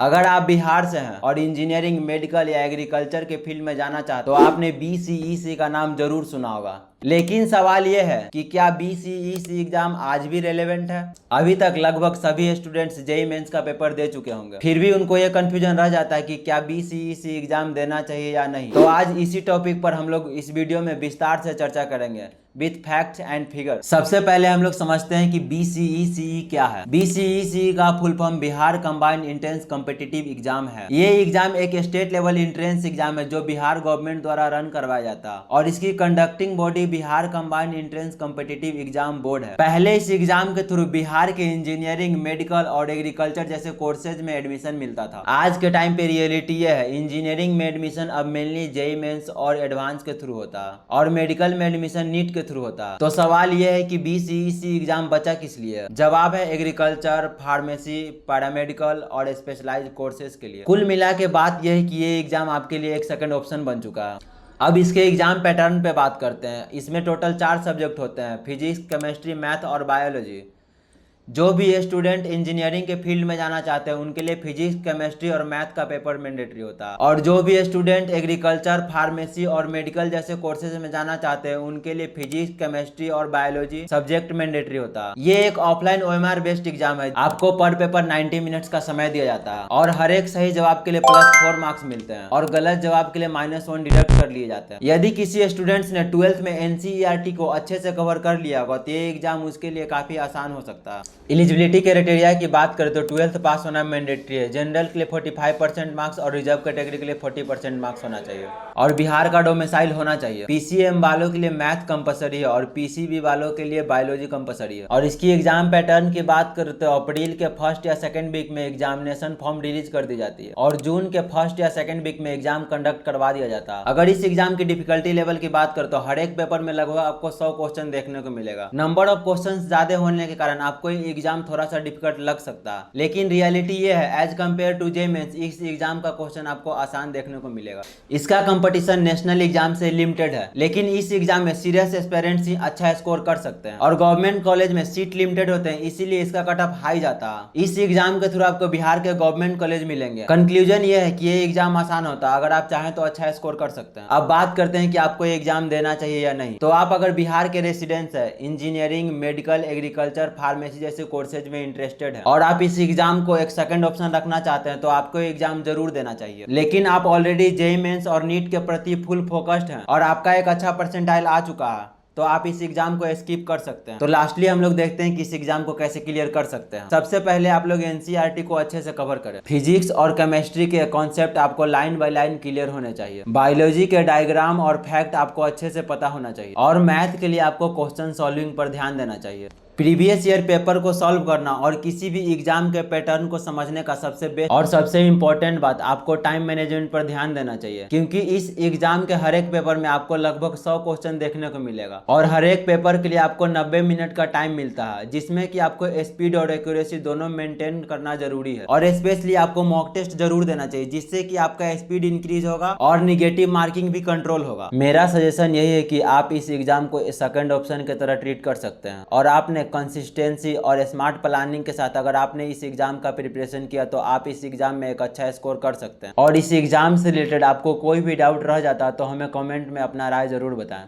अगर आप बिहार से हैं और इंजीनियरिंग, मेडिकल या एग्रीकल्चर के फील्ड में जाना चाहते हो तो आपने BCEC का नाम जरूर सुना होगा। लेकिन सवाल यह है कि क्या BCEC एग्जाम आज भी रेलेवेंट है? अभी तक लगभग सभी स्टूडेंट्स जेईई मेंस का पेपर दे चुके होंगे, फिर भी उनको यह कंफ्यूजन रह जाता है कि क्या BCEC एग्जाम देना चाहिए या नहीं। तो आज इसी टॉपिक पर हम लोग इस वीडियो में विस्तार से चर्चा करेंगे विथ फैक्ट्स एंड फिगर। सबसे पहले हम लोग समझते हैं कि BCEC क्या है। BCEC का full form Bihar combined entrance competitive exam है। ये एग्जाम एक स्टेट लेवल इंट्रेंस एग्जाम है जो बिहार गवर्नमेंट द्वारा रन करवाया जाता है और इसकी conducting body Bihar combined entrance competitive exam board है। पहले इस एग्जाम के थ्रू बिहार के इंजीनियरिंग, मेडिकल और एग्रीकल्चर जैसे कोर्सेज में एडमिशन मिलता था। आज के टाइम पे रियलिटी ये है, इंजीनियरिंग में एडमिशन अब मेनली जेईई मेंस और एडवांस के थ्रू होता है और मेडिकल में एडमिशन नीट के थ्रू होता है। तो सवाल यह है कि BCEC एग्जाम बचा किस लिए? जवाब है एग्रीकल्चर, फार्मेसी, पैरामेडिकल और स्पेशलाइज्ड कोर्सेज के लिए। कुल मिला के बात यह है कि ये एग्जाम आपके लिए एक सेकंड ऑप्शन बन चुका है। अब इसके एग्जाम पैटर्न पे बात करते हैं। इसमें टोटल 4 सब्जेक्ट होते हैं, फिजिक्स, केमिस्ट्री, मैथ और बायोलॉजी। जो भी स्टूडेंट इंजीनियरिंग के फील्ड में जाना चाहते हैं उनके लिए फिजिक्स, केमिस्ट्री और मैथ का पेपर मैंडेटरी होता है और जो भी स्टूडेंट एग्रीकल्चर, फार्मेसी और मेडिकल जैसे कोर्सेज में जाना चाहते हैं उनके लिए फिजिक्स, केमिस्ट्री और बायोलॉजी सब्जेक्ट मैंडेटरी होता है। ये एक ऑफलाइन OMR बेस्ड एग्जाम है। आपको पर पेपर 90 मिनट्स का समय दिया जाता है और हर एक सही जवाब के लिए +4 मार्क्स मिलते हैं और गलत जवाब के लिए -1 डिडक्ट कर लिए जाते हैं। यदि किसी स्टूडेंट्स ने 12th में NCERT को अच्छे से कवर कर लिया होगा तो ये एग्जाम उसके लिए काफी आसान हो सकता है। एलिजिबिलिटी क्राइटेरिया की बात करें तो 12th पास होना मैंडेटरी है। जनरल के लिए 45% मार्क्स और रिजर्व कैटेगरी के लिए 40% मार्क्स होना चाहिए और बिहार का डोमिसाइल होना चाहिए। PCM वालों के लिए मैथ कंपलसरी है और PCB वालों के लिए बायोलॉजी कंपलसरी है। और इसकी एग्जाम पैटर्न की बात करें तो अप्रैल के फर्स्ट या सेकंड वीक में एग्जामिनेशन फॉर्म रिलीज कर दी जाती है और जून के फर्स्ट या सेकंड वीक में एग्जाम कंडक्ट करवा दिया जाता है। अगर इस एग्जाम की डिफिकल्टी लेवल की बात करें तो हर एक पेपर में लगभग आपको 100 क्वेश्चन देखने को मिलेगा। नंबर ऑफ क्वेश्चन ज्यादा होने के कारण आपको एग्जाम थोड़ा सा डिफिकल्ट लग सकता है, लेकिन रियलिटी ये है as compare to JEE mains इस एग्जाम का क्वेश्चन आपको आसान देखने को मिलेगा। इसका कंपटीशन नेशनल एग्जाम से लिमिटेड है, लेकिन इस एग्जाम में सीरियस एस्पिरेंट्स ही अच्छा स्कोर कर सकते हैं और गवर्नमेंट कॉलेज में सीट लिमिटेड होते हैं, इसीलिए इसका कट ऑफ हाई जाता है। इस एग्जाम के थ्रू आपको बिहार के गवर्नमेंट कॉलेज मिलेंगे। कंक्लूजन ये है कि ये एग्जाम आसान होता है, अगर आप चाहें तो अच्छा स्कोर कर सकते हैं। अब बात करते हैं कि आपको एग्जाम देना चाहिए या नहीं। तो आप अगर बिहार के रेसिडेंट्स है, इंजीनियरिंग, मेडिकल, एग्रीकल्चर, फार्मेसी जैसे कोर्सेज में इंटरेस्टेड है और आप इस एग्जाम को एक सेकंड ऑप्शन रखना चाहते हैं तो आपको एग्जाम जरूर देना चाहिए। लेकिन आप ऑलरेडी जेईई मेंस और नीट के प्रति फुल फोकस्ड हैं और आपका एक अच्छा परसेंटाइल आ चुका है तो आप इस एग्जाम को स्किप कर सकते हैं। तो लास्टली हम लोग देखते हैं कि इस एग्जाम को कैसे क्लियर कर सकते हैं। सबसे पहले आप लोग NCERT को अच्छे से कवर करें। फिजिक्स और केमिस्ट्री के कॉन्सेप्ट आपको लाइन बाय लाइन क्लियर होने चाहिए। बायोलॉजी के डायग्राम और फैक्ट आपको अच्छे से पता होना चाहिए और मैथ के लिए आपको क्वेश्चन सॉल्विंग पर ध्यान देना चाहिए। प्रीवियस ईयर पेपर को सॉल्व करना और किसी भी एग्जाम के पैटर्न को समझने का सबसे बेस्ट और सबसे इंपॉर्टेंट बात, आपको टाइम मैनेजमेंट पर ध्यान देना चाहिए क्योंकि इस एग्जाम के हर एक पेपर में आपको लगभग 100 क्वेश्चन देखने को मिलेगा और हर एक पेपर के लिए आपको 90 मिनट का टाइम मिलता है, जिसमें कि आपको स्पीड और एक्यूरेसी दोनों मेंटेन करना जरूरी है और स्पेशली आपको मॉक टेस्ट जरूर देना चाहिए जिससे कि आपका स्पीड इंक्रीज होगा और निगेटिव मार्किंग भी कंट्रोल होगा। मेरा सजेशन यही है कि आप इस एग्जाम को सेकंड ऑप्शन की तरह ट्रीट कर सकते हैं और आपने कंसिस्टेंसी और स्मार्ट प्लानिंग के साथ अगर आपने इस एग्जाम का प्रिपरेशन किया तो आप इस एग्जाम में एक अच्छा स्कोर कर सकते हैं। और इस एग्जाम से रिलेटेड आपको कोई भी डाउट रह जाता तो हमें कमेंट में अपना राय जरूर बताएं।